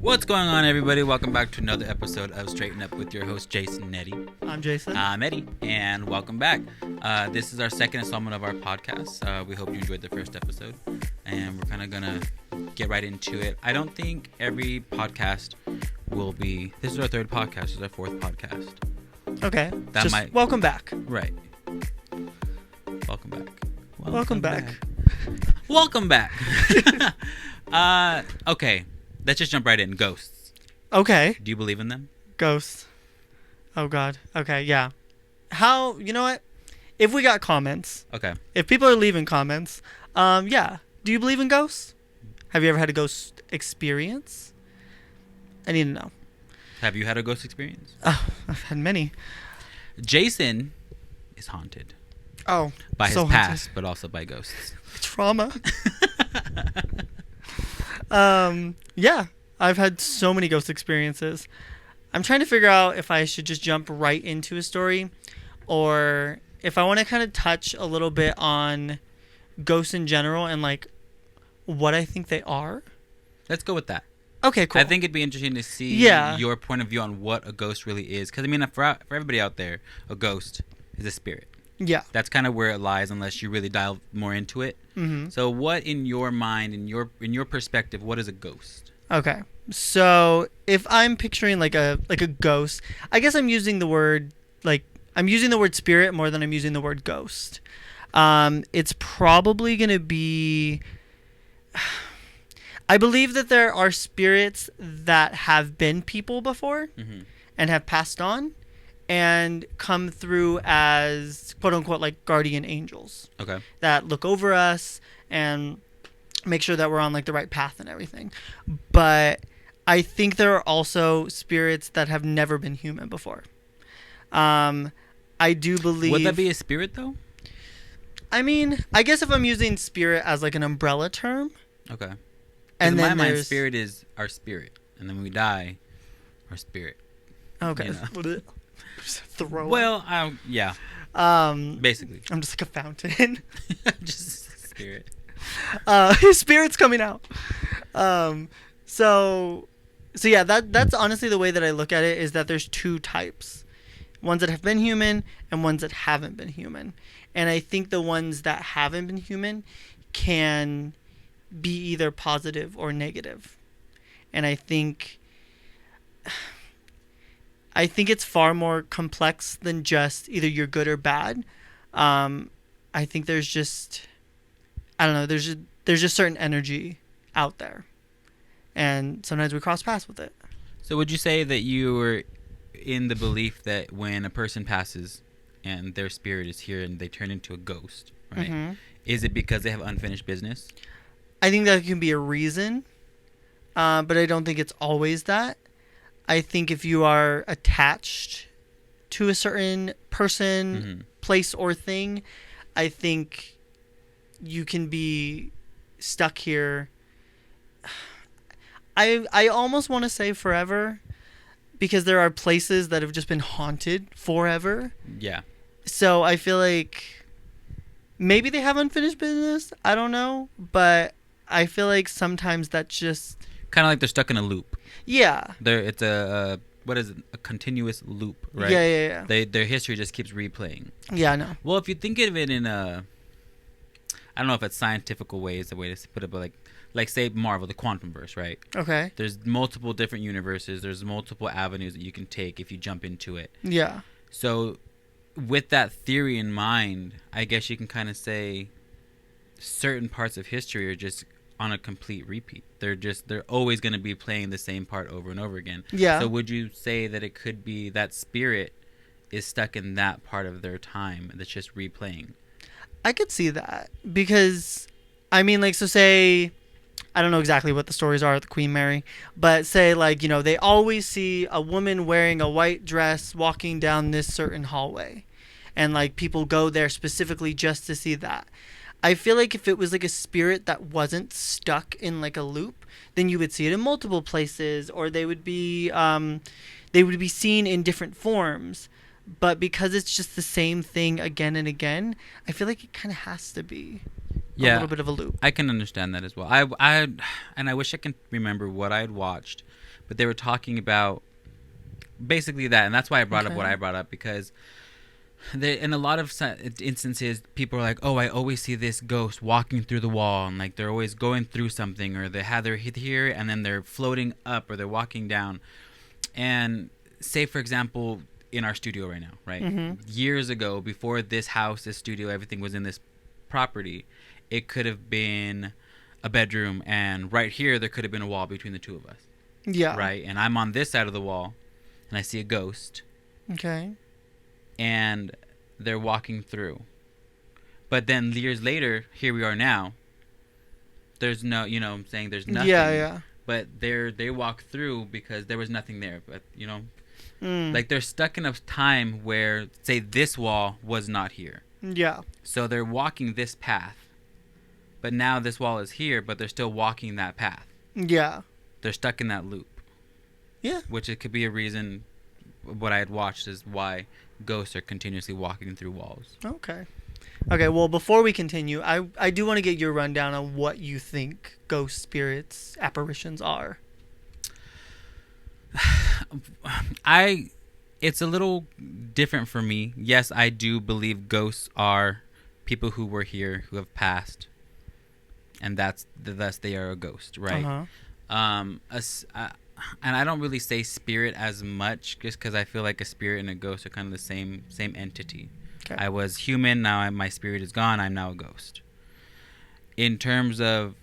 What's going on, everybody? Welcome back to another episode of Straighten Up with your host, Jason and Eddie. I'm Jason. I'm Eddie, and welcome back. This is our second installment of our podcast. We hope you enjoyed the first episode, and we're kind of going to get right into it. I don't think every podcast will be... This is our third podcast. This is our fourth podcast. Okay. Welcome back. Right. Welcome back. Welcome back. Welcome back. Okay. Let's just jump right in. Ghosts. Okay. Do you believe in them? Ghosts. Oh, God. Okay, yeah. You know what? If we got comments. Okay. If people are leaving comments, yeah. Do you believe in ghosts? Have you ever had a ghost experience? I need to know. Have you had a ghost experience? Oh, I've had many. Jason is haunted. Oh, by his past, but also by ghosts. Trauma. Yeah, I've had so many ghost experiences. I'm trying to figure out if I should just jump right into a story or if I want to kind of touch a little bit on ghosts in general and like what I think they are. Let's go with that. Okay, cool. I think it'd be interesting to see your point of view on what a ghost really is. Because, I mean, for everybody out there, a ghost is a spirit. Yeah. That's kind of where it lies unless you really dive more into it. Mm-hmm. So what, in your mind, in your perspective, what is a ghost? Okay. So if I'm picturing like a ghost, I guess I'm using the word spirit more than I'm using the word ghost. It's probably going to be... I believe that there are spirits that have been people before and have passed on and come through as quote unquote like guardian angels. Okay. That look over us and make sure that we're on like the right path and everything. But I think there are also spirits that have never been human before. I do believe... Would that be a spirit though? I mean, I guess if I'm using spirit as like an umbrella term. Okay. And then in my mind, spirit is our spirit. And then when we die, our spirit. Okay. You know? Throw well, yeah. Basically. I'm just like a fountain. Just spirit. Spirit's coming out. So yeah, that's honestly the way that I look at it, is that there's two types. Ones that have been human and ones that haven't been human. And I think the ones that haven't been human can be either positive or negative. And I think it's far more complex than just either you're good or bad. I think there's just, I don't know, there's just certain energy out there. And sometimes we cross paths with it. So would you say that you were in the belief that when a person passes and their spirit is here and they turn into a ghost, right? Mm-hmm. Is it because they have unfinished business? I think that can be a reason, but I don't think it's always that. I think if you are attached to a certain person, place, or thing, I think you can be stuck here. I almost want to say forever, because there are places that have just been haunted forever. Yeah. So I feel like maybe they have unfinished business. I don't know, but I feel like sometimes that's just kind of like they're stuck in a loop. Yeah. It's a what is it? A continuous loop, right? Yeah. Their history just keeps replaying. Yeah, I know. Well, if you think of it in a, I don't know if it's scientific way is the way to put it, but like say Marvel, the quantum verse, right? Okay. There's multiple different universes. There's multiple avenues that you can take if you jump into it. Yeah. So with that theory in mind, I guess you can kind of say certain parts of history are just on a complete repeat. They're always going to be playing the same part over and over again. Yeah. So would you say that it could be that spirit is stuck in that part of their time that's just replaying? I could see that, because I mean, like, so say, I don't know exactly what the stories are at the Queen Mary, but say, like, you know, they always see a woman wearing a white dress walking down this certain hallway, and like people go there specifically just to see that. I feel like if it was like a spirit that wasn't stuck in like a loop, then you would see it in multiple places, or they would be seen in different forms. But because it's just the same thing again and again, I feel like it kind of has to be. a little bit of a loop. I can understand that as well. And I wish I can remember what I had watched, but they were talking about basically that, and that's why I brought up what I brought up, because in a lot of instances, people are like, "Oh, I always see this ghost walking through the wall," and like they're always going through something, or they have their here and then they're floating up, or they're walking down. And say, for example, in our studio right now, right? Mm-hmm. Years ago, before this house, this studio, everything was in this property, it could have been a bedroom, and right here there could have been a wall between the two of us. Yeah. Right? And I'm on this side of the wall, and I see a ghost. Okay. And they're walking through. But then years later, here we are now. There's no, you know what I'm saying? There's nothing. Yeah. But they walk through because there was nothing there. But, you know, like they're stuck in a time where, say, this wall was not here. Yeah. So they're walking this path. But now this wall is here, but they're still walking that path. Yeah. They're stuck in that loop. Yeah. Which it could be a reason. What I had watched is why ghosts are continuously walking through walls. Okay. Well, before we continue, I do want to get your rundown on what you think ghost spirits, apparitions are. It's a little different for me. Yes, I do believe ghosts are people who were here, who have passed, and thus they are a ghost, right? Uh-huh. And I don't really say spirit as much, just because I feel like a spirit and a ghost are kind of the same entity. Okay. I was human, now my spirit is gone, I'm now a ghost. In terms of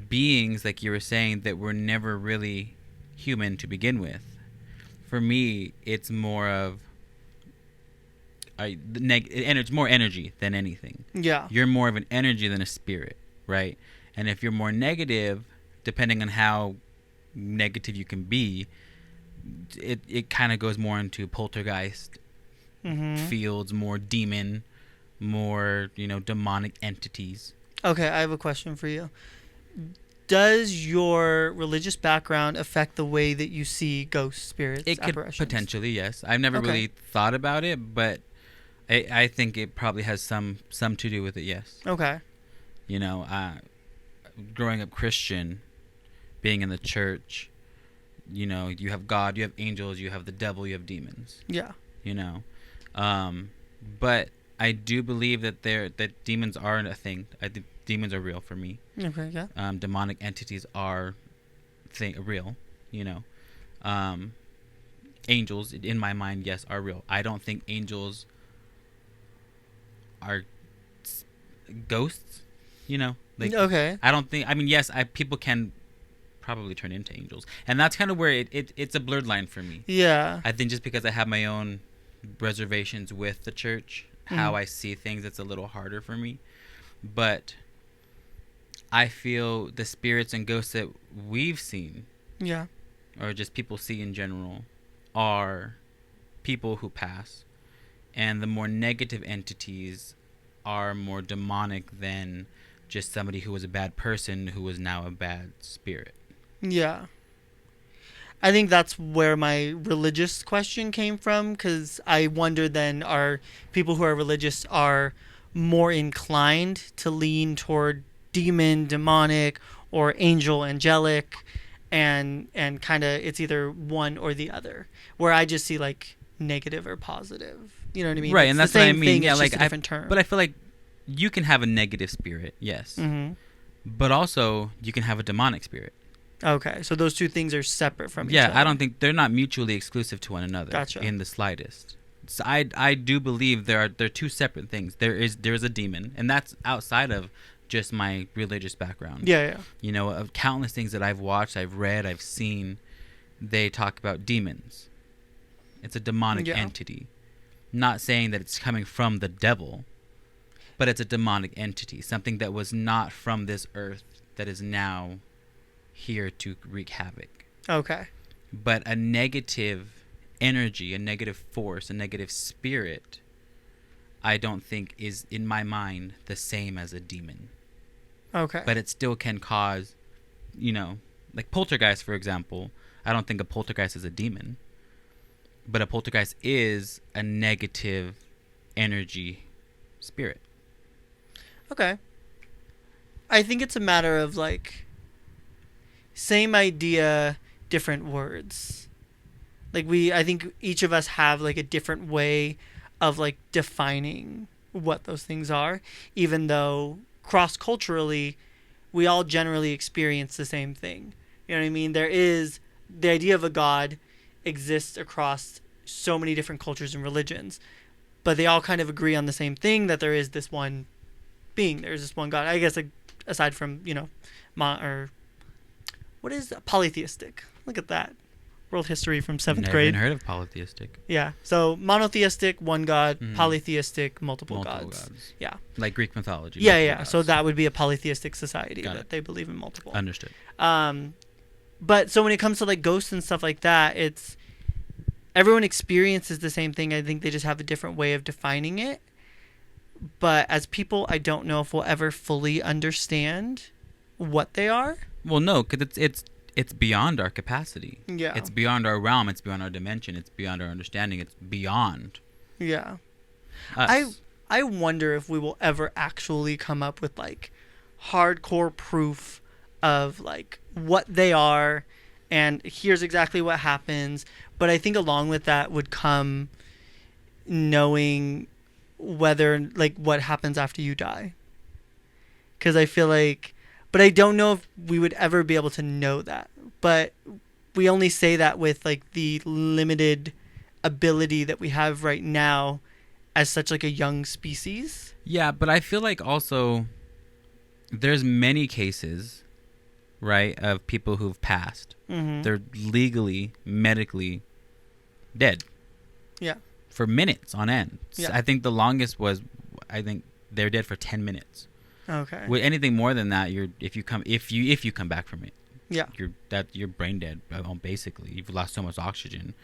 beings, like you were saying, that were never really human to begin with, for me, it's more of and it's more energy than anything. Yeah. You're more of an energy than a spirit, right? And if you're more negative, depending on how negative you can be, it kind of goes more into poltergeist fields, more demon, more, you know, demonic entities. Okay, I have a question for you. Does your religious background affect the way that you see ghost spirits? It could potentially, yes. I've never really thought about it, but I think it probably has some to do with it, yes. Okay. You know, growing up Christian, being in the church, you know, you have God, you have angels, you have the devil, you have demons. Yeah. You know, but I do believe that that demons are a thing. I think demons are real for me. Okay. Yeah. Demonic entities are real. You know, angels in my mind, yes, are real. I don't think angels are ghosts. You know, like okay. I don't think. I mean, yes, people can probably turn into angels, and that's kind of where it's a blurred line for me. Yeah. I think just because I have my own reservations with the church, how I see things, it's a little harder for me. But I feel the spirits and ghosts that we've seen, or just people see in general, are people who pass, and the more negative entities are more demonic than just somebody who was a bad person who is now a bad spirit. Yeah. I think that's where my religious question came from, because I wonder then, are people who are religious are more inclined to lean toward demon, demonic, or angel, angelic, and kind of it's either one or the other, where I just see like negative or positive. You know what I mean? Right, it's and that's the same what I mean. Thing, yeah, it's like just a different term. But I feel like you can have a negative spirit, yes. Mm-hmm. But also you can have a demonic spirit. Okay, so those two things are separate from each other. Yeah, I don't think they're not mutually exclusive to one another. Gotcha. In the slightest. So I do believe they're two separate things. There is a demon, and that's outside of just my religious background. Yeah. You know, of countless things that I've watched, I've read, I've seen, they talk about demons. It's a demonic entity. Not saying that it's coming from the devil, but it's a demonic entity, something that was not from this earth that is now here to wreak havoc. Okay. But a negative energy, a negative force, a negative spirit, I don't think is, in my mind, the same as a demon. Okay. But it still can cause, you know, like poltergeist, for example. I don't think a poltergeist is a demon. But a poltergeist is a negative energy spirit. Okay. I think it's a matter of like same idea, different words. Like I think each of us have like a different way of like defining what those things are, even though cross culturally we all generally experience the same thing. You know what I mean? There is the idea of a god exists across so many different cultures and religions, but they all kind of agree on the same thing, that there is this one being, there's this one god. I guess like, aside from, you know, or what is polytheistic? Look at that. World history from 7th Never grade. even heard of polytheistic. Yeah. So monotheistic, one god, Mhm. polytheistic, multiple gods. Yeah. Like Greek mythology. Yeah, multiple yeah. gods. So that would be a polytheistic society Got that it. they believe in multiple. Understood. But so when it comes to like ghosts and stuff like that, it's everyone experiences the same thing. I think they just have a different way of defining it. But as people, I don't know if we'll ever fully understand what they are. Well, no, because it's beyond our capacity. Yeah. It's beyond our realm. It's beyond our dimension. It's beyond our understanding. It's beyond Yeah. us. I wonder if we will ever actually come up with like hardcore proof of like what they are and here's exactly what happens. But I think along with that would come knowing whether like what happens after you die. Because I feel like, but I don't know if we would ever be able to know that. But we only say that with like the limited ability that we have right now as such like a young species. Yeah, but I feel like also there's many cases, right, of people who've passed. Mm-hmm. They're legally, medically dead. Yeah. For minutes on end. Yeah. I think the longest was, I think they're dead for 10 minutes. Okay. With anything more than that, if you come back from it, Yeah. you're brain dead. Basically, you've lost so much oxygen.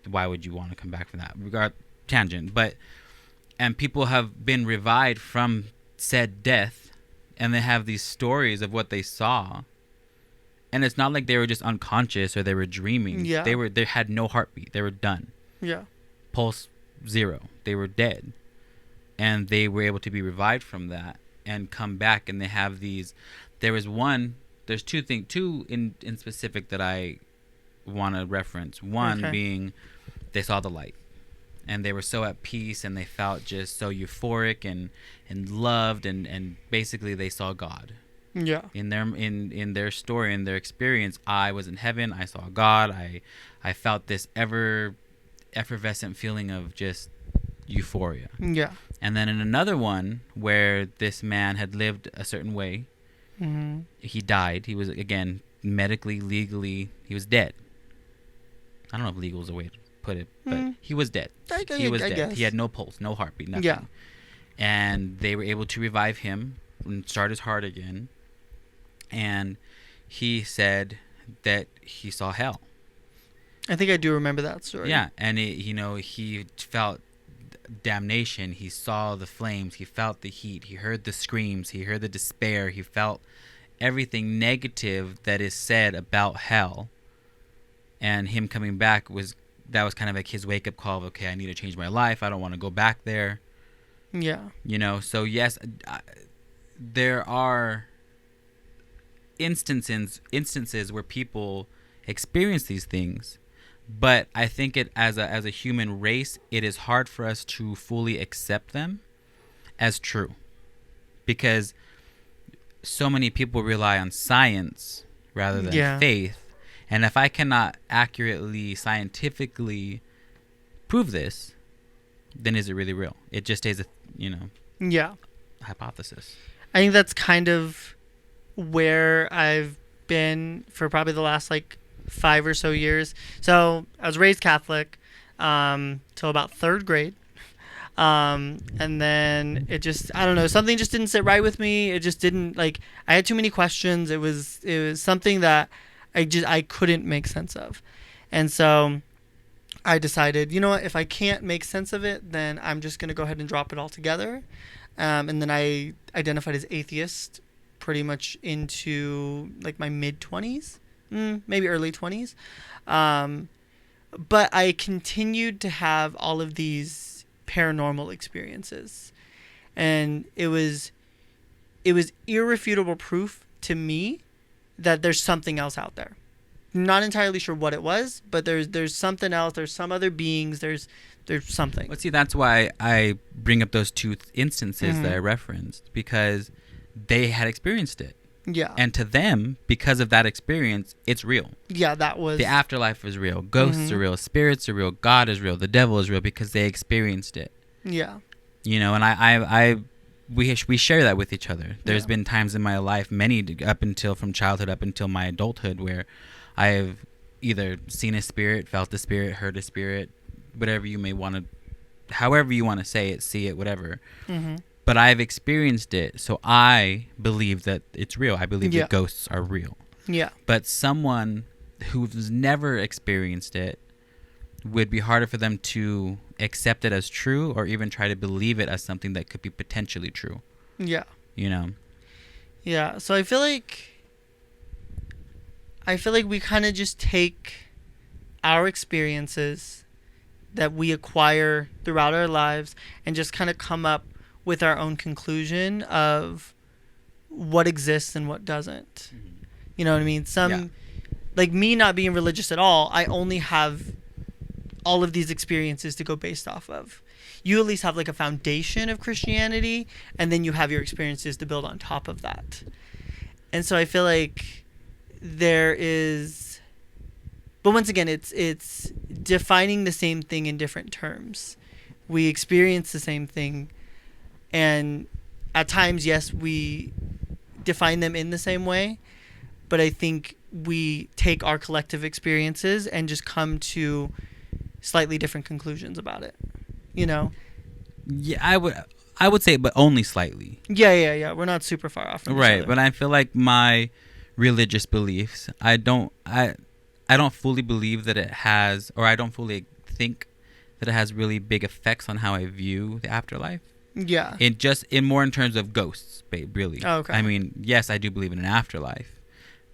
Why would you want to come back from that? Tangent, and people have been revived from said death, and they have these stories of what they saw. And it's not like they were just unconscious or they were dreaming. Yeah. They had no heartbeat. They were done. Yeah. Pulse 0. They were dead, and they were able to be revived from that and come back. And they have these. There's two in specific that I want to reference. One Okay. being they saw the light, and they were so at peace, and they felt just so euphoric and loved, and basically they saw God. Yeah. In their story, in their experience, I was in heaven. I saw God. I felt this effervescent feeling of just euphoria. Yeah. And then in another one where this man had lived a certain way, Mm-hmm. he died. He was, again, medically, legally, he was dead. I don't know if legal is a way to put it, but he was dead. He was dead. guess. He had no pulse, no heartbeat, nothing. Yeah. And they were able to revive him and start his heart again. And he said that he saw hell. I think I do remember that story. Yeah, and he felt damnation. He saw the flames. He felt the heat. He heard the screams. He heard the despair. He felt everything negative that is said about hell. And him coming back was kind of like his wake up call of, okay, I need to change my life. I don't want to go back there. Yeah. So yes, there are instances where people experience these things. But I think it as a human race, it is hard for us to fully accept them as true, because so many people rely on science rather than faith. And if I cannot accurately, scientifically prove this, then is it really real? It just stays Yeah. hypothesis. I think that's kind of where I've been for probably the last like 5 or so years. So I was raised Catholic till about 3rd grade. And then it just, I don't know, something just didn't sit right with me. It just didn't, like, I had too many questions. It was something that I couldn't make sense of. And so I decided, you know what, if I can't make sense of it, then I'm just going to go ahead and drop it all together. And then I identified as atheist pretty much into like my mid-20s. Maybe early 20s. But I continued to have all of these paranormal experiences. And it was it was irrefutable proof to me that there's something else out there. Not entirely sure what it was, but there's something else. There's some other beings. There's something. Well, see, that's why I bring up those two instances that I referenced, because they had experienced it. Yeah. And to them, because of that experience, it's real. Yeah, that was... The afterlife is real. Ghosts are real. Spirits are real. God is real. The devil is real because they experienced it. Yeah. You know, and we share that with each other. There's been times in my life, many from childhood up until my adulthood, where I have either seen a spirit, felt a spirit, heard a spirit, whatever you may want to, however you want to say it, see it, whatever. But I've experienced it, so I believe that it's real. I believe that ghosts are real. Yeah. But someone who's never experienced it, would be harder for them to accept it as true, or even try to believe it as something that could be potentially true. Yeah. You know? Yeah. So I feel like we kind of just take our experiences that we acquire throughout our lives and just kind of come up with our own conclusion of what exists and what doesn't. You know what I mean? Like me not being religious at all, I only have all of these experiences to go based off of. You at least have like a foundation of Christianity, and then you have your experiences to build on top of that. And so I feel like there is, but once again, it's defining the same thing in different terms. We experience the same thing, and at times, yes, we define them in the same way, but I think we take our collective experiences and just come to slightly different conclusions about it, you know? Yeah, I would say, but only slightly. Yeah. We're not super far off from each right, other. but I feel like my religious beliefs, I don't fully believe that it has, or I don't fully think that it has really big effects on how I view the afterlife. Yeah. In more in terms of ghosts, really. Oh, okay. I mean, yes, I do believe in an afterlife,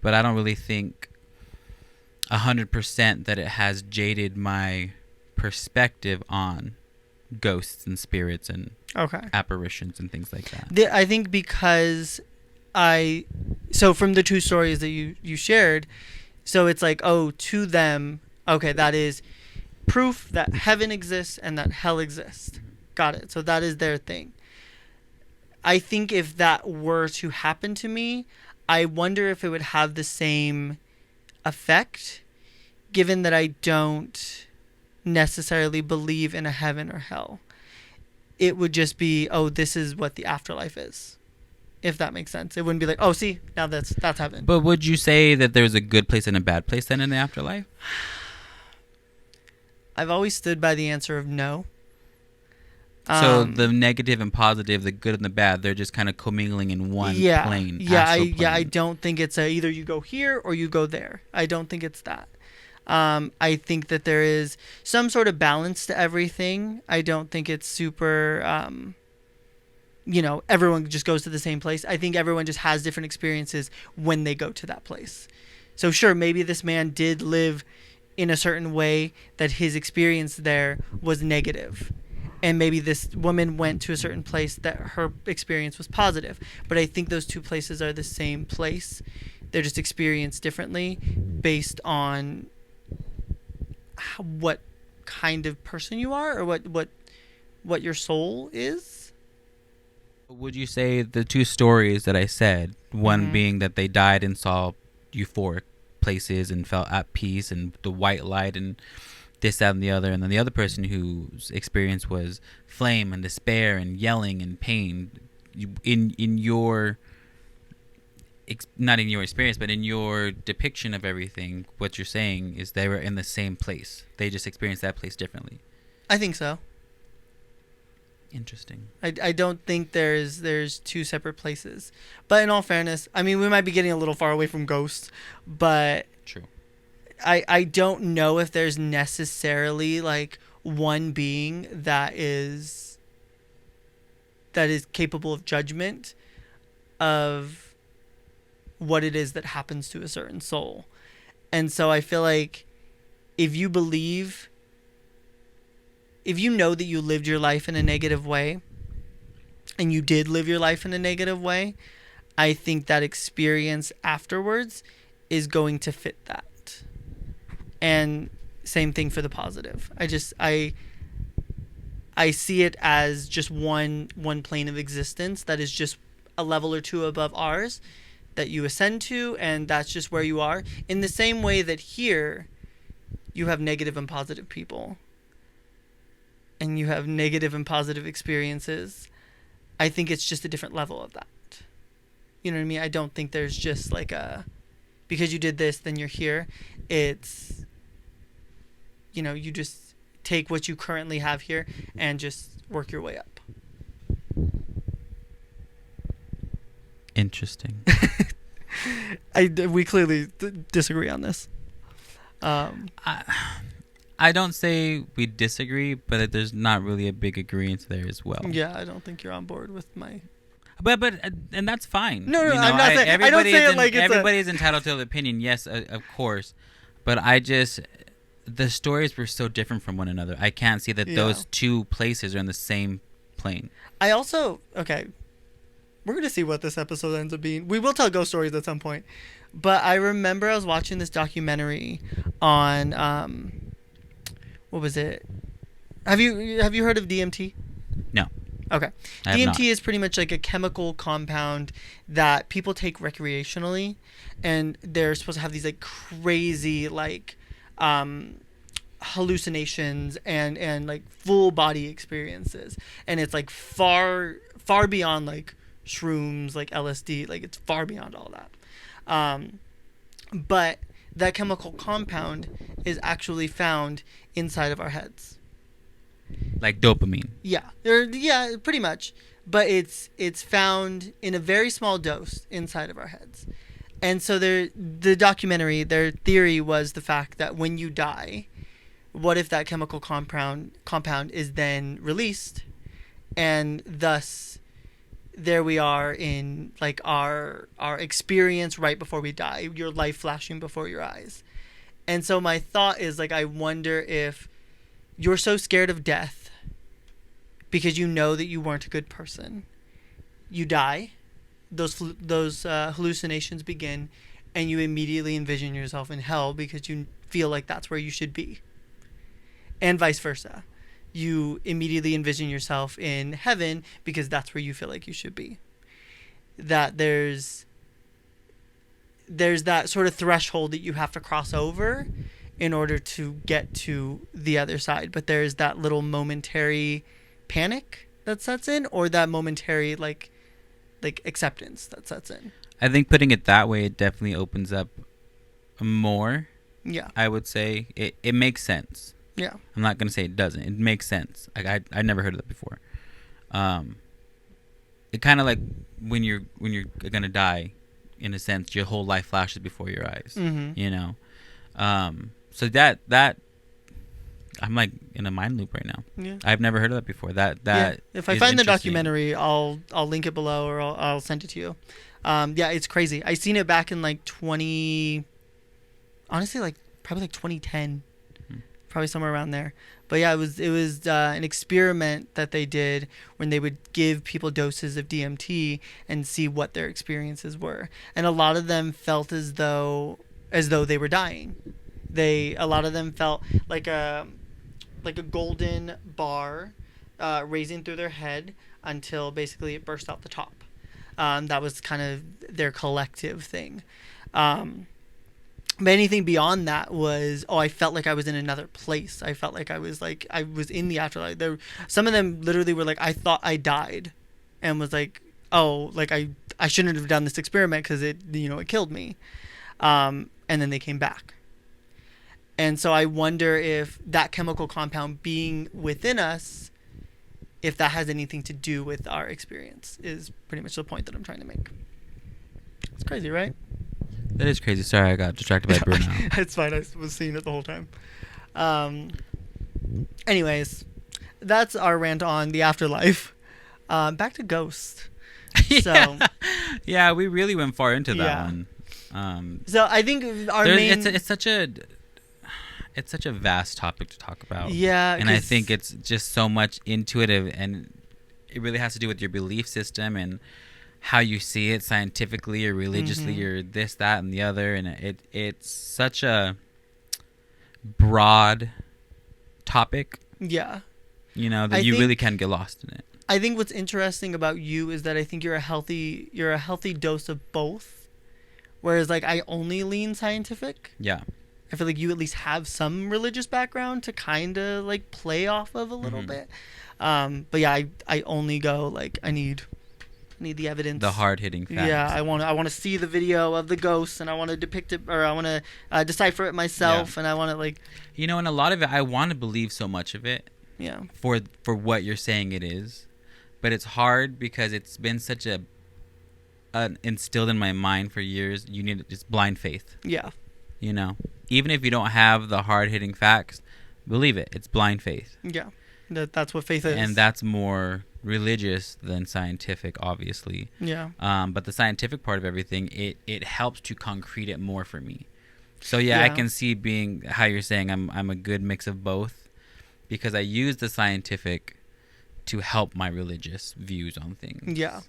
but I don't really think 100% that it has jaded my perspective on ghosts and spirits and apparitions and things like that. I think because so from the two stories that you shared, so it's like, oh, to them, okay, that is proof that heaven exists and that hell exists. Got it. So that is their thing. I think if that were to happen to me, I wonder if it would have the same effect, given that I don't necessarily believe in a heaven or hell. It would just be, oh, this is what the afterlife is, if that makes sense. It wouldn't be like, oh, see, now that's heaven. But would you say that there's a good place and a bad place then in the afterlife? I've always stood by the answer of no. So the negative and positive, the good and the bad, they're just kind of commingling in one plane. I don't think it's either you go here or you go there. I don't think it's that. I think that there is some sort of balance to everything. I don't think it's super, everyone just goes to the same place. I think everyone just has different experiences when they go to that place. So sure, maybe this man did live in a certain way that his experience there was negative. And maybe this woman went to a certain place that her experience was positive. But I think those two places are the same place. They're just experienced differently based on what kind of person you are, or what your soul is. Would you say the two stories that I said, one being that they died and saw euphoric places and felt at peace and the white light and this, that, and the other, and then the other person whose experience was flame and despair and yelling and pain, in your, not in your experience, but in your depiction of everything, what you're saying is they were in the same place. They just experienced that place differently. I think so. Interesting. I don't think there's two separate places. But in all fairness, I mean, we might be getting a little far away from ghosts, but true. I don't know if there's necessarily like one being that is capable of judgment of what it is that happens to a certain soul. And so I feel like if you know that you lived your life in a negative way, and you did live your life in a negative way, I think that experience afterwards is going to fit that. And same thing for the positive. I see it as just one plane of existence that is just a level or two above ours that you ascend to, and that's just where you are. In the same way that here you have negative and positive people, and you have negative and positive experiences. I think it's just a different level of that. You know what I mean? I don't think there's just like a, because you did this, then you're here. It's, you know, you just take what you currently have here and just work your way up. Interesting. We clearly disagree on this. I don't say we disagree, but there's not really a big agreement there as well. Yeah, I don't think you're on board with my. But and that's fine. No, I'm not saying. I don't say it like it's everybody's entitled to their opinion. Yes, of course. But the stories were so different from one another. I can't see that those two places are in the same plane. I also we're gonna see what this episode ends up being. We will tell ghost stories at some point. But I remember I was watching this documentary on what was it? Have you heard of DMT? No. Okay. DMT is pretty much like a chemical compound that people take recreationally, and they're supposed to have these like crazy like hallucinations and like full body experiences, and it's like far beyond like shrooms, like LSD, like it's far beyond all that. But that chemical compound is actually found inside of our heads. Like dopamine. Yeah, pretty much. But it's found in a very small dose inside of our heads. And so the documentary, their theory was the fact that when you die, what if that chemical compound is then released, and thus there we are in like our experience right before we die, your life flashing before your eyes. And so my thought is like, I wonder if you're so scared of death because you know that you weren't a good person. You die, those hallucinations begin, and you immediately envision yourself in hell because you feel like that's where you should be. And vice versa. You immediately envision yourself in heaven because that's where you feel like you should be. That there's that sort of threshold that you have to cross over in order to get to the other side. But there's that little momentary panic that sets in, or that momentary like acceptance that sets in. I think putting it that way, it definitely opens up more. Yeah. I would say it makes sense. Yeah. I'm not going to say it doesn't. It makes sense. Like I never heard of that before. It kind of like when you're going to die, in a sense, your whole life flashes before your eyes, you know? So that I'm like in a mind loop right now. Yeah. I've never heard of that before. That If I find the documentary, I'll link it below, or I'll send it to you. Yeah, it's crazy. I seen it back in like 20, honestly, like probably like 2010, probably somewhere around there. But yeah, it was an experiment that they did when they would give people doses of DMT and see what their experiences were, and a lot of them felt as though they were dying. A lot of them felt like a golden bar raising through their head until basically it burst out the top. That was kind of their collective thing. But anything beyond that was, I felt like I was in another place. I felt like I was in the afterlife. Some of them literally were like, I thought I died, and was like, I shouldn't have done this experiment because it killed me. And then they came back. And so I wonder if that chemical compound being within us, if that has anything to do with our experience, is pretty much the point that I'm trying to make. It's crazy, right? That is crazy. Sorry, I got distracted by Bruno. It's fine. I was seeing it the whole time. Anyways, that's our rant on the afterlife. Back to ghosts. Yeah, we really went far into that one. So I think it's such a vast topic to talk about. Yeah, and I think it's just so much intuitive, and it really has to do with your belief system and how you see it scientifically or religiously or this, that, and the other, and it's such a broad topic, Yeah. that you really can get lost in it. I think what's interesting about you is that I think you're a healthy dose of both. Whereas like I only lean scientific. Yeah. I feel like you at least have some religious background to kind of like play off of a little bit. But yeah, I only go like I need the evidence, the hard-hitting facts. Yeah, I want to see the video of the ghosts, and I want to depict it, or I want to decipher it myself, and I want to like, and a lot of it, I want to believe so much of it. Yeah. For what you're saying it is, but it's hard because it's been such a instilled in my mind for years. You need just blind faith. Yeah. Even if you don't have the hard-hitting facts, believe it. It's blind faith. Yeah. That's what faith is. And that's more religious than scientific, obviously. Yeah. But the scientific part of everything, it helps to concrete it more for me. So I can see being how you're saying I'm a good mix of both, because I use the scientific to help my religious views on things. Yeah.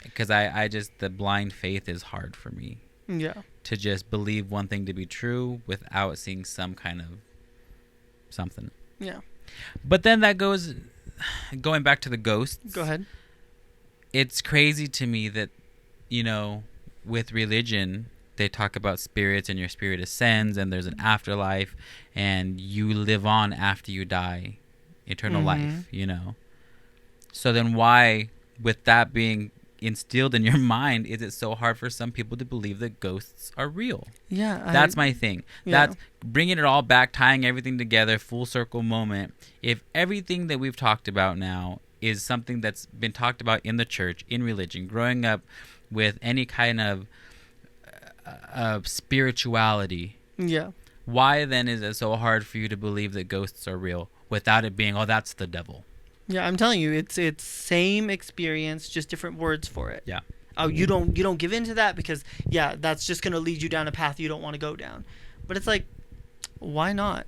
Because I just, the blind faith is hard for me. Yeah. To just believe one thing to be true without seeing some kind of something. Yeah. But then going back to the ghosts. Go ahead. It's crazy to me that, with religion, they talk about spirits and your spirit ascends and there's an afterlife and you live on after you die, eternal life, So then why, with that being instilled in your mind, is it so hard for some people to believe that ghosts are real? Yeah. That's my thing. Yeah. That's bringing it all back, tying everything together, full circle moment. If everything that we've talked about now is something that's been talked about in the church, in religion, growing up with any kind of spirituality, why then is it so hard for you to believe that ghosts are real without it being, that's the devil? Yeah, I'm telling you, it's same experience, just different words for it. Yeah. Oh, you don't give in to that because that's just gonna lead you down a path you don't want to go down. But it's like, why not?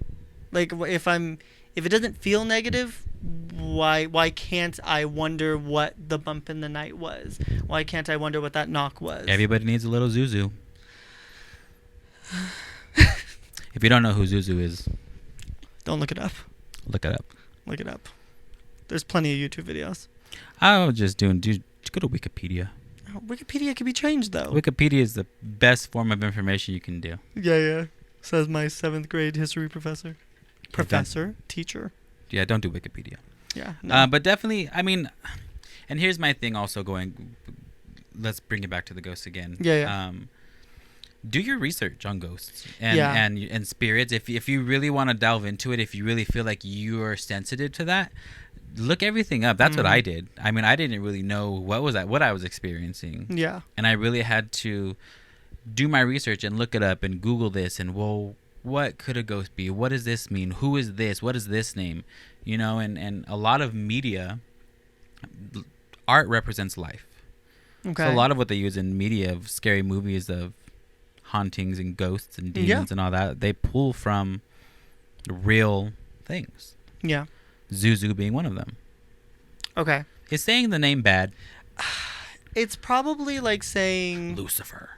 Like if it doesn't feel negative, why can't I wonder what the bump in the night was? Why can't I wonder what that knock was? Everybody needs a little Zuzu. If you don't know who Zuzu is, don't look it up. Look it up. Look it up. There's plenty of YouTube videos. I was just go to Wikipedia. Wikipedia can be changed, though. Wikipedia is the best form of information you can do. Yeah. Says my 7th grade history professor. Teacher. Yeah, don't do Wikipedia. Yeah. No. But definitely, and here's my thing also let's bring it back to the ghosts again. Yeah. Do your research on ghosts and spirits. If you really want to delve into it, if you really feel like you are sensitive to that, look everything up. That's what I did. I didn't really know what I was experiencing. Yeah. And I really had to do my research and look it up and Google this and, what could a ghost be? What does this mean? Who is this? What is this name? And a lot of media, art represents life. Okay. So a lot of what they use in media of scary movies of hauntings and ghosts and demons and all that, they pull from real things. Yeah. Zuzu being one of them. Okay. Is saying the name bad? It's probably like saying Lucifer.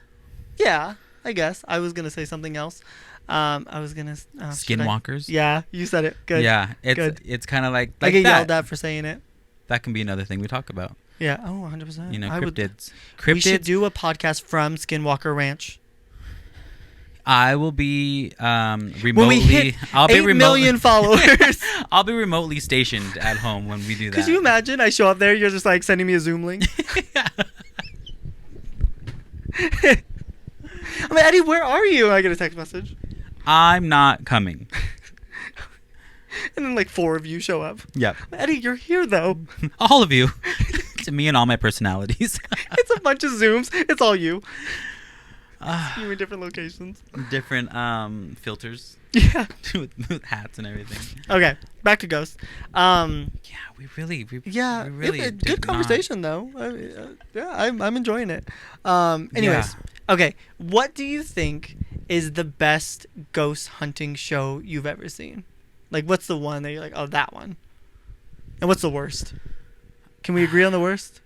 Yeah, I guess. I was gonna say something else. I was gonna Skinwalkers. Yeah, you said it. Good. Yeah, it's kind of like I get that. yelled at for saying it. That can be another thing we talk about. Yeah. Oh, 100%. Cryptids. We should do a podcast from Skinwalker Ranch. I will be remotely. When we hit I'll be 8 million followers. I'll be remotely stationed at home when we do that. Could you imagine? I show up there, you're just like sending me a Zoom link. I'm like, Eddie, where are you? I get a text message. I'm not coming. And then like 4 of you show up. Yep. Eddie, you're here though. All of you. To me and all my personalities. It's a bunch of Zooms. It's all you. You in different locations. Different filters. Yeah. with hats and everything. Okay, back to ghosts. Yeah, we really good conversation though. I'm enjoying it. Anyways, okay, what do you think is the best ghost hunting show you've ever seen? Like, what's the one that you're like, oh, that one? And what's the worst? Can we agree on the worst?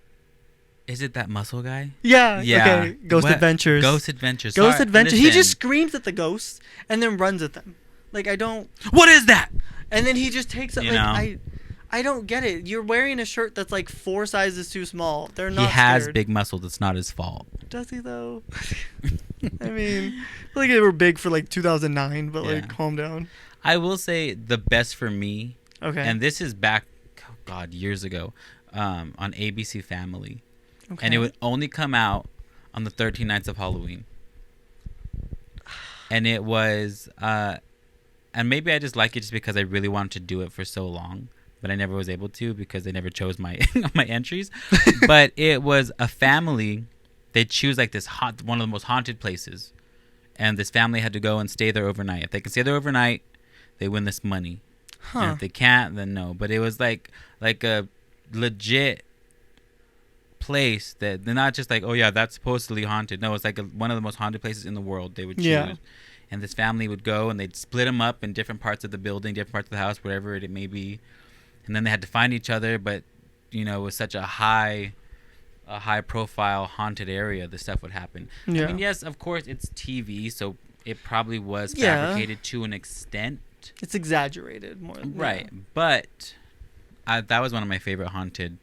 Is it that muscle guy? Yeah. Yeah. Okay. Ghost What? Adventures. Ghost Adventures. Ghost Sorry, Adventures. He listen. just screams at the ghosts and then runs at them. Like, I don't. What is that? And then he just takes it. You Like, know? I don't get it. You're wearing a shirt that's like 4 sizes too small. They're not. He has scared. big muscles. It's not his fault. Does he though? I mean, I feel like they were big for like 2009, but Yeah. like, calm down. I will say the best for me, Okay. and this is back, oh God, years ago, on ABC Family. Okay. And it would only come out on the 13 nights of Halloween. And it was, and maybe I just like it just because I really wanted to do it for so long, but I never was able to because they never chose my my entries. But it was a family. They'd choose like this one of the most haunted places, and this family had to go and stay there overnight. If they can stay there overnight, they win this money. And Huh. if they can't, then no. But it was like a legit place that they're not just like, oh yeah, that's supposedly haunted. No, it's like one of the most haunted places in the world. They would choose. Yeah. And this family would go and they'd split them up in different parts of the building, different parts of the house, whatever it may be. And then they had to find each other, but you know, it was such a high profile haunted area, this stuff would happen. Yeah. I mean, yes, of course it's TV, so it probably was Yeah. fabricated to an extent. It's exaggerated more. Right. But that was one of my favorite haunted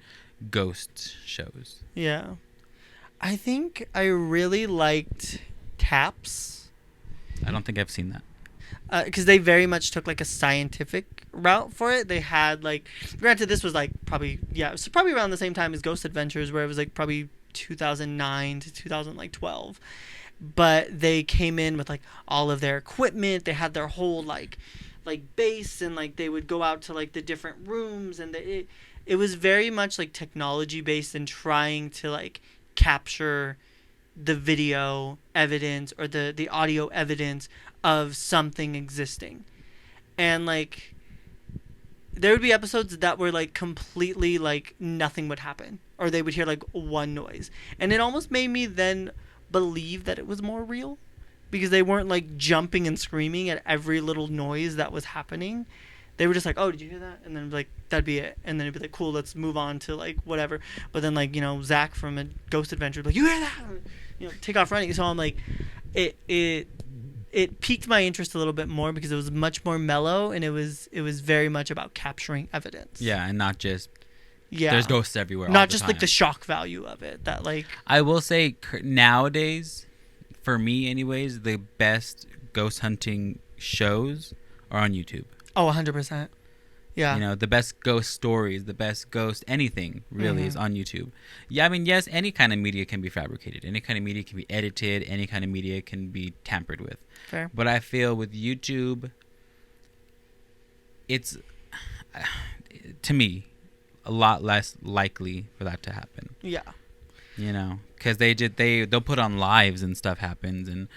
ghost shows. Yeah. I think I really liked Taps. I don't think I've seen that. Because they very much took like a scientific route for it. They had like, granted, this was like probably, yeah, it was probably around the same time as Ghost Adventures, where it was like probably 2009 to 2012. But they came in with like all of their equipment. They had their whole like base, and like they would go out to like the different rooms, and it was very much like technology based and trying to like capture the video evidence or the audio evidence of something existing. And like there would be episodes that were like completely like nothing would happen, or they would hear like one noise, and it almost made me then believe that it was more real, because they weren't like jumping and screaming at every little noise that was happening. They were just like, oh, did you hear that? And then like that'd be it, and then it'd be like, cool, let's move on to like whatever. But then like, you know, Zach from a Ghost Adventure would be like, you hear that? You know, take off running. So I'm like, it piqued my interest a little bit more, because it was much more mellow, and it was very much about capturing evidence. Yeah, and not just Yeah. there's ghosts everywhere. all Not the just like time. the shock value of it. That like I will say nowadays, for me anyways, the best ghost hunting shows are on YouTube. oh 100%. Yeah. You know, the best ghost stories, the best ghost anything really is on YouTube. Yeah, I mean, yes, any kind of media can be fabricated. Any kind of media can be edited. Any kind of media can be tampered with. Fair. But I feel with YouTube, it's, to me, a lot less likely for that to happen. Yeah. You know, because they'll put on lives and stuff happens, and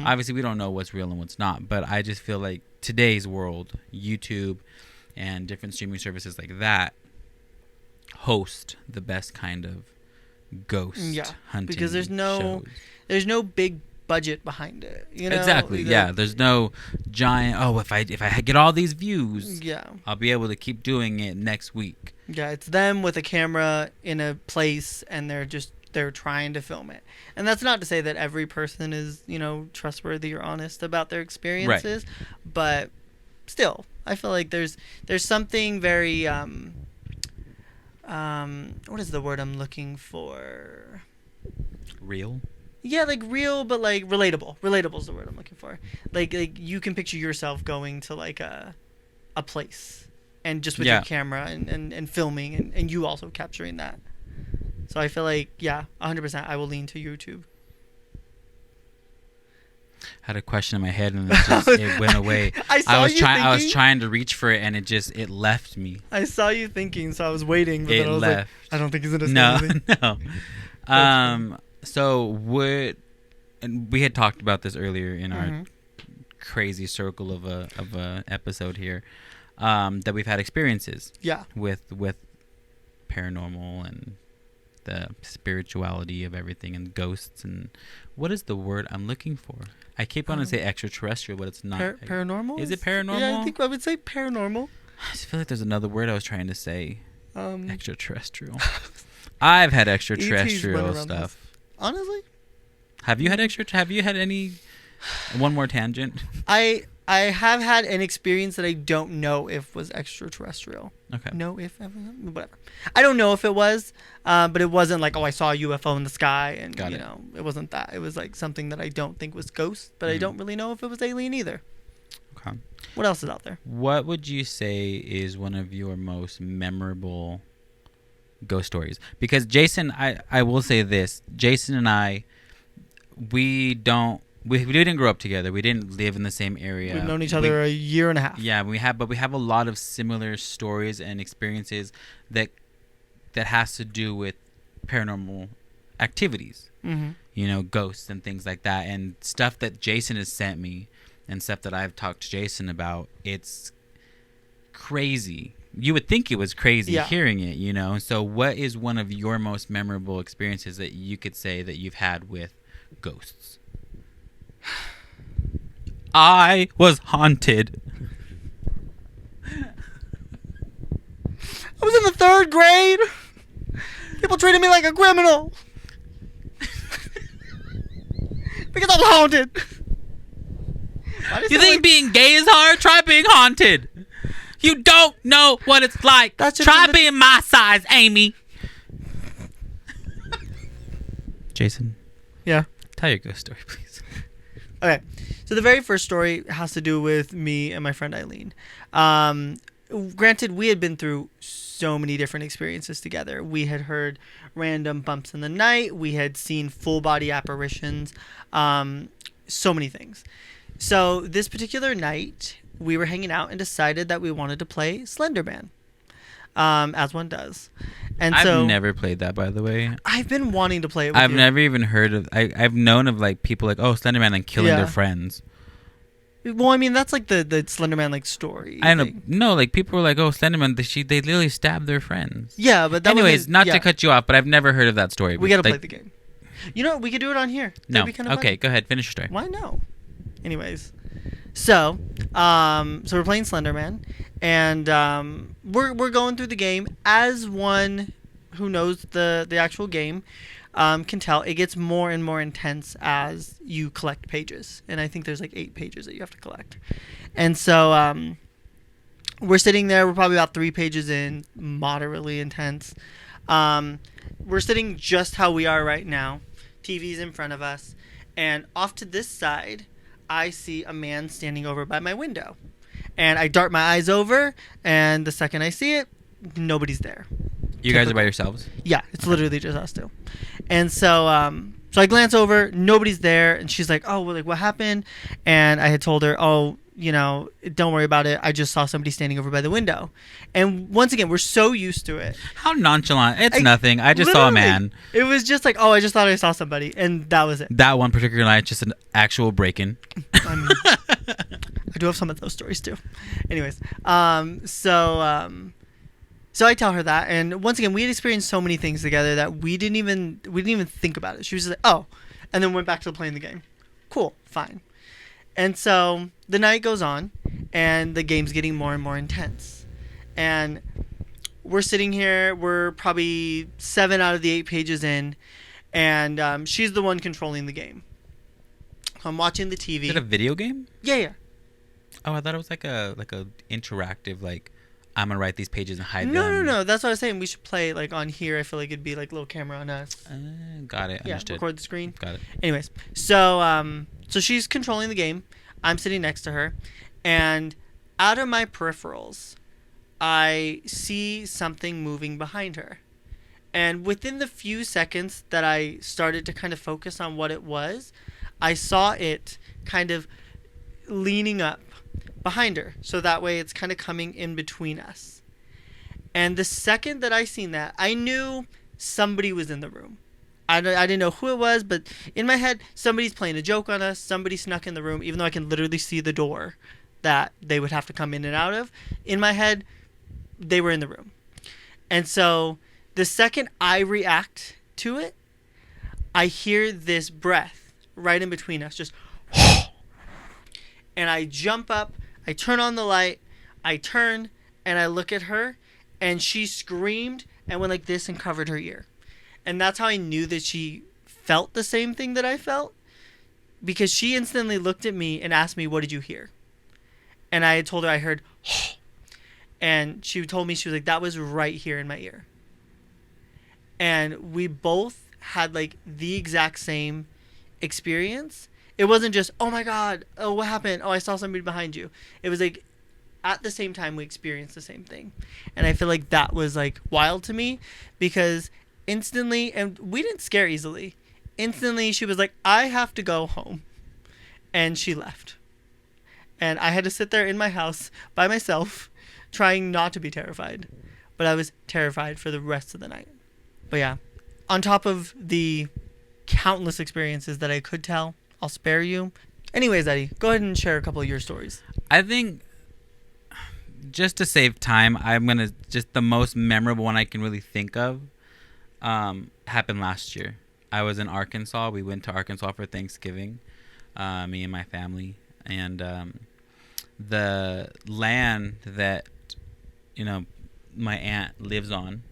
obviously we don't know what's real and what's not. But I just feel like today's world, YouTube and different streaming services like that host the best kind of ghost hunting. Because there's no big budget behind it. You know. Exactly. Yeah. There's no giant. Oh, if I get all these views, Yeah. I'll be able to keep doing it next week. Yeah. It's them with a camera in a place, and they're trying to film it. And that's not to say that every person is, you know, trustworthy or honest about their experiences, but still, I feel like there's something very what is the word I'm looking for? Real. Yeah, like real, but like relatable. Relatable is the word I'm looking for. Like you can picture yourself going to like a place, and just with your camera and filming, and you also capturing that. So I feel like, yeah, 100%, I will lean to YouTube. Had a question in my head and it went away. I was trying to reach for it and it left me. I saw you thinking, so I was waiting, but then I was left. like, I don't think he's gonna say anything. No. So and we had talked about this earlier in our crazy circle of a episode here, that we've had experiences. Yeah. With paranormal and the spirituality of everything and ghosts, and what is the word I'm looking for? I keep wanting to say extraterrestrial, but it's not. Paranormal? Is it paranormal? Yeah, I think I would say paranormal. I just feel like there's another word I was trying to say. Extraterrestrial. I've had running extraterrestrial around the stuff. house. Honestly, Have you had any? One more tangent. I have had an experience that I don't know if was extraterrestrial. Okay. No, if whatever. I don't know if it was, but it wasn't like, oh, I saw a UFO in the sky, and Got it. it wasn't that. It was like something that I don't think was ghost, but I don't really know if it was alien either. Okay. What else is out there? What would you say is one of your most memorable ghost stories? Because Jason, I will say this: Jason and I, we didn't grow up together. We didn't live in the same area. We've known each other a year and a half. Yeah, we have a lot of similar stories and experiences that has to do with paranormal activities. Mm-hmm. Ghosts and things like that, and stuff that Jason has sent me, and stuff that I've talked to Jason about. It's crazy. You would think it was crazy hearing it, So what is one of your most memorable experiences that you could say that you've had with ghosts? I was haunted. I was in the 3rd grade. People treated me like a criminal. Because I was haunted. You think being gay is hard? Try being haunted. You don't know what it's like. Try being my size, Amy. Jason. Yeah. Tell your ghost story, please. Okay. So the very first story has to do with me and my friend Eileen. Granted, we had been through so many different experiences together. We had heard random bumps in the night. We had seen full body apparitions. So many things. So this particular night, we were hanging out and decided that we wanted to play Slender Man, as one does. And I've never played that, by the way. I've been wanting to play it with I've you. never even heard of... I've known of, like, people like, oh, Slender Man, and killing their friends. Well, I mean, that's like the Slender Man, like, story. I know. No, like, people were like, oh, Slender Man, they literally stabbed their friends. Yeah, but that anyways, not to cut you off, but I've never heard of that story. We gotta play the game. You know what? We could do it on here. No. Okay, go ahead. Finish your story. Why no? Anyways. So we're playing Slender Man, and we're going through the game. As one who knows the actual game can tell, it gets more and more intense as you collect pages. And I think there's like 8 pages that you have to collect. And so we're sitting there. We're probably about 3 pages in, moderately intense. We're sitting just how we are right now. TV's in front of us. And off to this side, I see a man standing over by my window. And I dart my eyes over, and the second I see it, nobody's there. You guys are by yourselves? Yeah, it's literally just us two. And so I glance over, nobody's there, and she's like, oh, well, like, what happened? And I had told her, oh, don't worry about it. I just saw somebody standing over by the window. And once again, we're so used to it. How nonchalant. It's nothing. I just saw a man. It was just like, oh, I just thought I saw somebody. And that was it. That one particular night, just an actual break-in. I do have some of those stories too. Anyways, so I tell her that, and once again, we had experienced so many things together that we didn't even think about it. She was just like, oh, and then went back to playing the game. Cool, fine. And so the night goes on, and the game's getting more and more intense. And we're sitting here, we're probably 7 out of the 8 pages in, and she's the one controlling the game. I'm watching the TV. Is it a video game? Yeah. Oh, I thought it was like a interactive, like, I'm gonna write these pages and hide them. No. That's what I was saying. We should play like on here. I feel like it'd be like a little camera on us. Got it. Yeah, Understood. record the screen. Got it. Anyways, so she's controlling the game. I'm sitting next to her, and out of my peripherals, I see something moving behind her. And within the few seconds that I started to kind of focus on what it was, I saw it kind of leaning up behind her, so that way it's kind of coming in between us. And the second that I seen that, I knew somebody was in the room. I didn't know who it was, but in my head, somebody's playing a joke on us. Somebody snuck in the room, even though I can literally see the door that they would have to come in and out of. In my head, they were in the room. And so the second I react to it, I hear this breath right in between us, just and I jump up, I turn on the light, I turn, and I look at her, and she screamed and went like this and covered her ear. And that's how I knew that she felt the same thing that I felt, because she instantly looked at me and asked me, "What did you hear?" And I told her I heard, and she told me, she was like, "That was right here in my ear." And we both had like the exact same experience. It wasn't just, "Oh my God, oh, what happened? Oh, I saw somebody behind you." It was like at the same time we experienced the same thing. And I feel like that was like wild to me, because instantly, and we didn't scare easily, instantly she was like, "I have to go home." And she left. And I had to sit there in my house by myself, trying not to be terrified. But I was terrified for the rest of the night. But yeah, on top of the countless experiences that I could tell, I'll spare you. Anyways, Eddie, go ahead and share a couple of your stories. I think, just to save time, I'm going to, just the most memorable one I can really think of happened last year. I was in Arkansas. We went to Arkansas for Thanksgiving, me and my family. And the land that, my aunt lives on,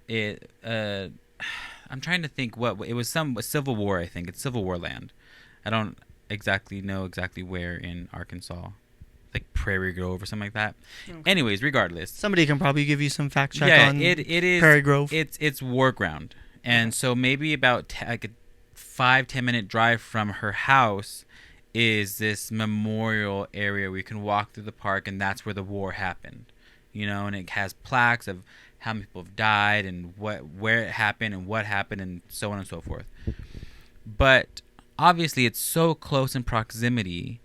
I'm trying to think what it was. Some Civil War, I think it's Civil War land. I don't exactly know where in Arkansas, like Prairie Grove or something like that. Okay. Anyways, regardless, somebody can probably give you some fact check on it is Prairie Grove. It's war ground, and so maybe about like a 5-10 minute drive from her house is this memorial area where you can walk through the park, and that's where the war happened. And it has plaques of how many people have died and where it happened and what happened and so on and so forth. But obviously it's so close in proximity,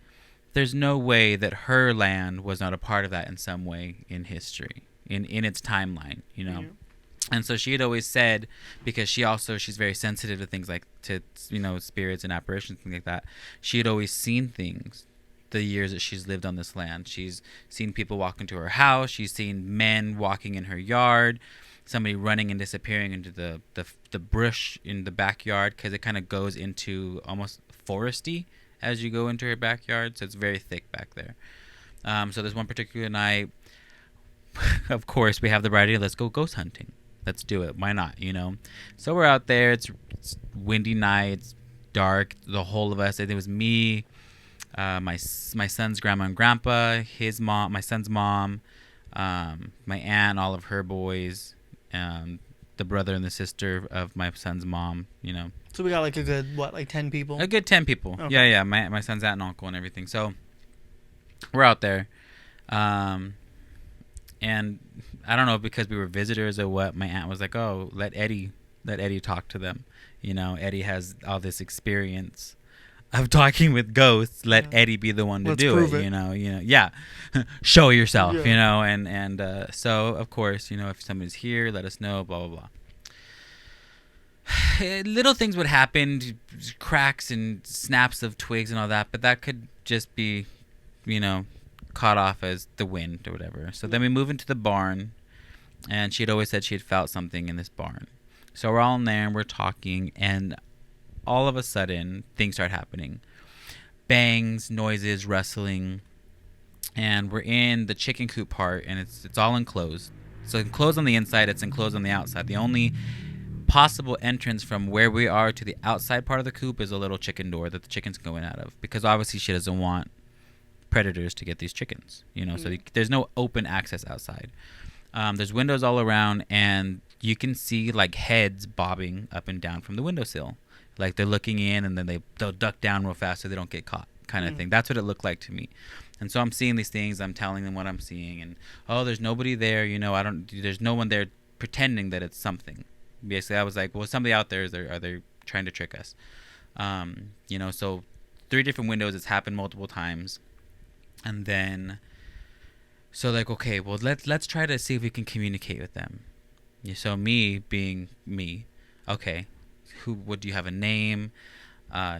there's no way that her land was not a part of that in some way in history, in its timeline, Mm-hmm. And so she had always said, because she's very sensitive to things like spirits and apparitions, things like that. She had always seen things the years that she's lived on this land. She's seen people walk into her house. She's seen men walking in her yard, somebody running and disappearing into the brush in the backyard, because it kind of goes into almost foresty as you go into her backyard. So it's very thick back there. So there's one particular night, of course, we have the bright idea, let's go ghost hunting. Let's do it. Why not? So we're out there. It's windy night. It's dark. The whole of us. It was me, my son's grandma and grandpa, his mom, my son's mom, my aunt, all of her boys, the brother and the sister of my son's mom. So we got like a good 10 people? A good 10 people. Okay. Yeah. My son's aunt and uncle and everything. So we're out there. And I don't know, because we were visitors or what, my aunt was like, "Oh, let Eddie talk to them. Eddie has all this experience of talking with ghosts. Let Eddie be the one to do it. Yeah, show yourself. And so of course, if somebody's here, let us know. Blah blah blah." Little things would happen, cracks and snaps of twigs and all that, but that could just be, caught off as the wind or whatever. So then we move into the barn, and she had always said she had felt something in this barn. So we're all in there and we're talking, and all of a sudden things start happening. Bangs, noises, rustling, and we're in the chicken coop part, and it's all enclosed. So enclosed on the inside, it's enclosed on the outside. The only possible entrance from where we are to the outside part of the coop is a little chicken door that the chickens go in out of, because obviously she doesn't want predators to get these chickens, so there's no open access outside. There's windows all around, and you can see like heads bobbing up and down from the windowsill, like they're looking in, and then they'll duck down real fast so they don't get caught, kind of thing. That's what it looked like to me. And so I'm seeing these things, I'm telling them what I'm seeing, and there's nobody there, there's no one there pretending that it's something. Basically I was like, well, somebody out there, are they trying to trick us? So 3 different windows, it's happened multiple times. And then, so like, okay, well, let's try to see if we can communicate with them. So me being me, okay, do you have a name?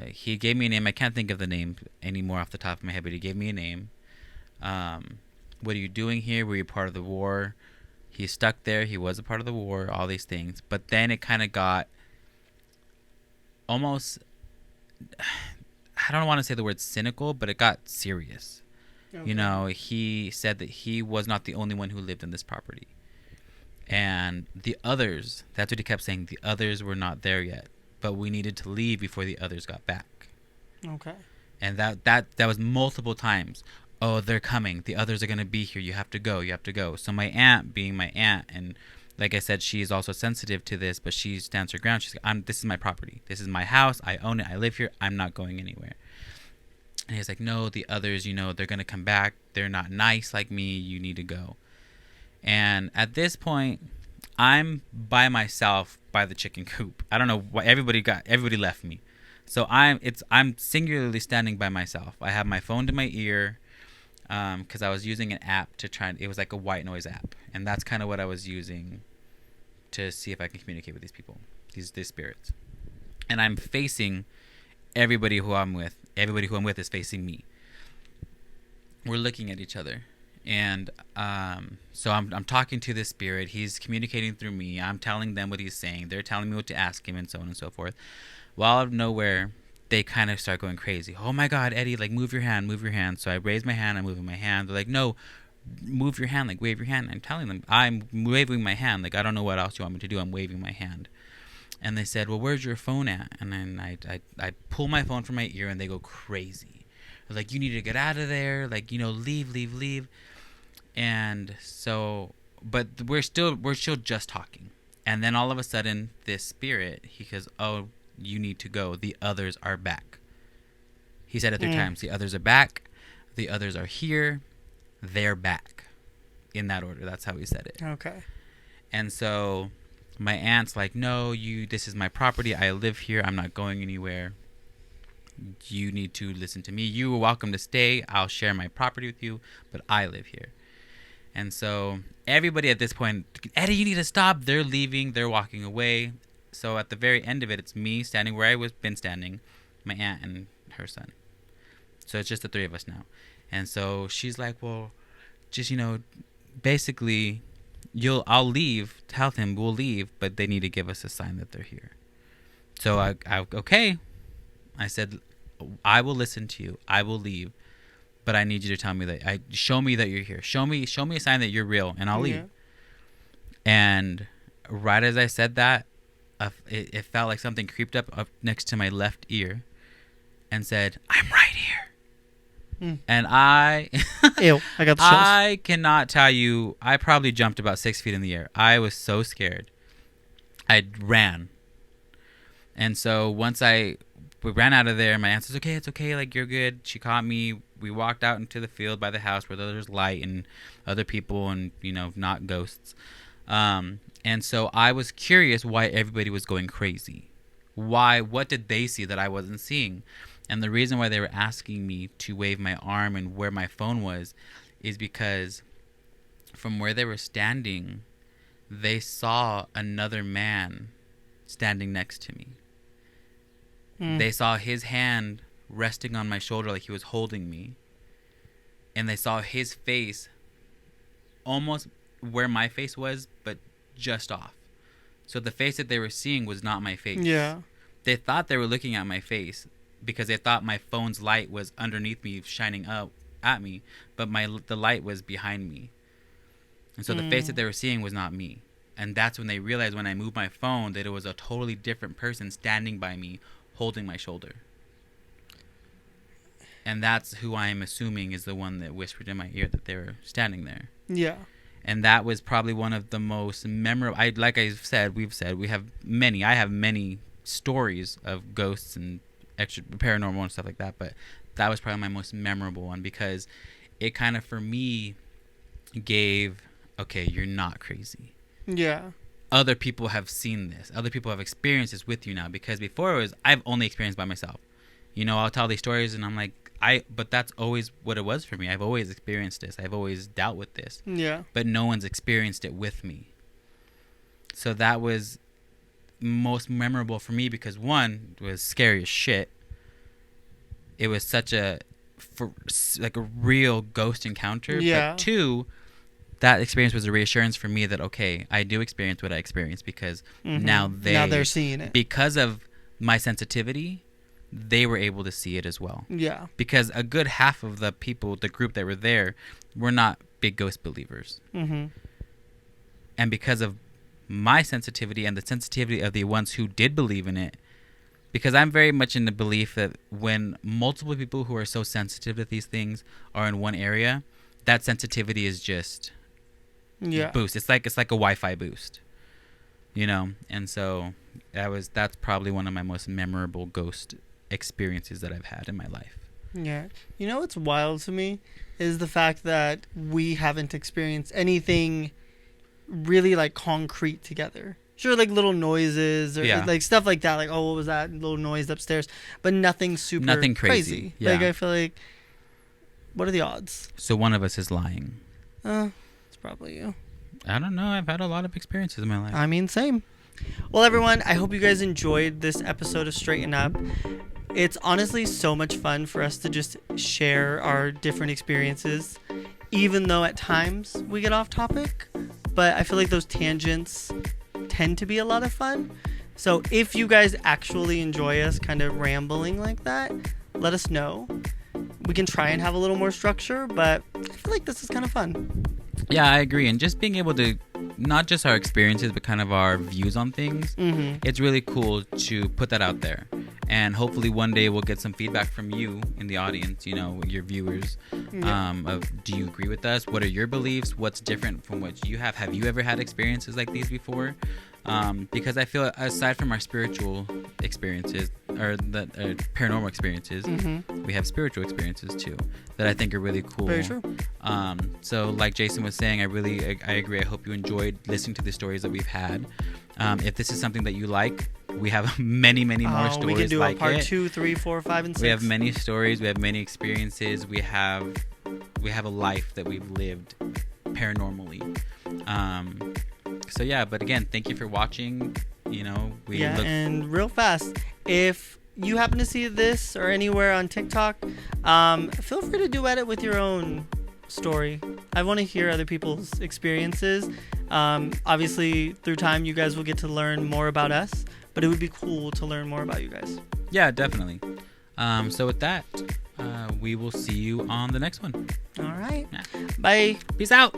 He gave me a name. I can't think of the name anymore off the top of my head, but he gave me a name. What are you doing here? Were you part of the war? He's stuck there. He was a part of the war, all these things. But then it kind of got almost, I don't want to say the word cynical, but it got serious. Okay. He said that he was not the only one who lived in this property. And the others, that's what he kept saying, the others were not there yet, but we needed to leave before the others got back. Okay. And that was multiple times. Oh, they're coming. The others are going to be here. You have to go. You have to go. So my aunt, being my aunt, and like I said, she is also sensitive to this, but she stands her ground. She's like, this is my property. This is my house. I own it. I live here. I'm not going anywhere. And he's like, no, the others, they're going to come back. They're not nice like me. You need to go. And at this point, I'm by myself by the chicken coop. I don't know why everybody left me. So I'm singularly standing by myself. I have my phone to my ear, because I was using an app to try. It was like a white noise app, and that's kind of what I was using to see if I can communicate with these people, these spirits. And I'm facing everybody who I'm with. Everybody who I'm with is facing me. We're looking at each other, and so I'm talking to this spirit. He's communicating through me. I'm telling them what he's saying. They're telling me what to ask him, and so on and so forth. While out of nowhere, they kind of start going crazy. Oh my God, Eddie, like move your hand, move your hand. So I raise my hand, I'm moving my hand. They're like, no, move your hand, like wave your hand. I'm telling them, I'm waving my hand. Like, I don't know what else you want me to do. I'm waving my hand. And they said, well, where's your phone at? And then I pull my phone from my ear, and they go crazy. They're like, you need to get out of there. Like, leave. And so, but we're still just talking. And then all of a sudden, this spirit, he goes, oh, you need to go. The others are back. He said it 3 times. The others are back. The others are here. They're back. In that order. That's how he said it. Okay. And so my aunt's like, no, this is my property. I live here. I'm not going anywhere. You need to listen to me. You are welcome to stay. I'll share my property with you, but I live here. And so everybody at this point, Eddie, you need to stop. They're leaving. They're walking away. So at the very end of it, it's me standing where I been standing, my aunt and her son. So it's just the 3 of us now. And so she's like, well, just, basically, I'll leave. Tell them we'll leave, but they need to give us a sign that they're here. So I okay. I said, I will listen to you. I will leave, but I need you to tell me show me that you're here. Show me a sign that you're real, and I'll leave. And right as I said that, it felt like something creeped up next to my left ear and said, I'm right here. And Ew, I got the chills. I cannot tell you, I probably jumped about 6 feet in the air. I was so scared. I ran. And so once we ran out of there, my aunt says, okay, it's okay, like you're good. She caught me. We walked out into the field by the house where there's light and other people and, not ghosts. And so I was curious why everybody was going crazy. What did they see that I wasn't seeing? And the reason why they were asking me to wave my arm and where my phone was is because from where they were standing, they saw another man standing next to me. They saw his hand resting on my shoulder like he was holding me. And they saw his face almost where my face was, but just off. So the face that they were seeing was not my face. Yeah. They thought they were looking at my face because they thought my phone's light was underneath me shining up at me, but the light was behind me. And so the face that they were seeing was not me. And that's when they realized when I moved my phone that it was a totally different person standing by me holding my shoulder. And that's who I am assuming is the one that whispered in my ear that they were standing there. Yeah. And that was probably one of the most memorable. Like I said, I have many stories of ghosts and extra paranormal and stuff like that. But that was probably my most memorable one because it kind of, for me, gave, okay, you're not crazy. Yeah. Other people have seen this. Other people have experienced this with you now. Because before I've only experienced by myself. I'll tell these stories and I'm like, but that's always what it was for me. I've always experienced this. I've always dealt with this. Yeah. But no one's experienced it with me. So that was most memorable for me because one, it was scary as shit. It was such a real ghost encounter. Yeah. But two, that experience was a reassurance for me that, okay, I do experience what I experienced because now they're seeing it. Because of my sensitivity, they were able to see it as well. Yeah. Because a good half of the group that were there, were not big ghost believers. Mm-hmm. And because of my sensitivity and the sensitivity of the ones who did believe in it. Because I'm very much in the belief that when multiple people who are so sensitive to these things are in one area, that sensitivity is just boost. It's like a Wi-Fi boost, you know. And so that's probably one of my most memorable ghost experiences that I've had in my life. Yeah. You know what's wild to me is the fact that we haven't experienced anything really like concrete together. Sure, like little noises or like stuff like that. Like, oh, what was that little noise upstairs? But nothing crazy. Yeah. Like, I feel like, what are the odds? So one of us is lying. It's probably you. I don't know. I've had a lot of experiences in my life. I mean, same. Well, everyone, I hope you guys enjoyed this episode of Straighten Up. It's honestly so much fun for us to just share our different experiences, even though at times we get off topic. But I feel like those tangents tend to be a lot of fun. So if you guys actually enjoy us kind of rambling like that, let us know. We can try and have a little more structure, but I feel like this is kind of fun. Yeah, I agree. And just being able to, not just our experiences, but kind of our views on things, it's really cool to put that out there. And hopefully one day we'll get some feedback from you in the audience, you know, your viewers, of do you agree with us? What are your beliefs? What's different from what you have? Have you ever had experiences like these before? Because I feel aside from our spiritual experiences or the paranormal experiences, we have spiritual experiences too that I think are really cool. Very true. So like Jason was saying, I agree. I hope you enjoyed listening to the stories that we've had. If this is something that you like, we have many more stories. We can do like a part 2, 3, 4, 5, and 6. We have many stories. We have many experiences. We have a life that we've lived paranormally. So yeah, but again, thank you for watching. You know, and real fast, if you happen to see this or anywhere on TikTok, feel free to duet it with your own story. I want to hear other people's experiences. Obviously, through time, you guys will get to learn more about us, but it would be cool to learn more about you guys. Yeah, definitely. So with that, we will see you on the next one. All right. Yeah. Bye. Peace out.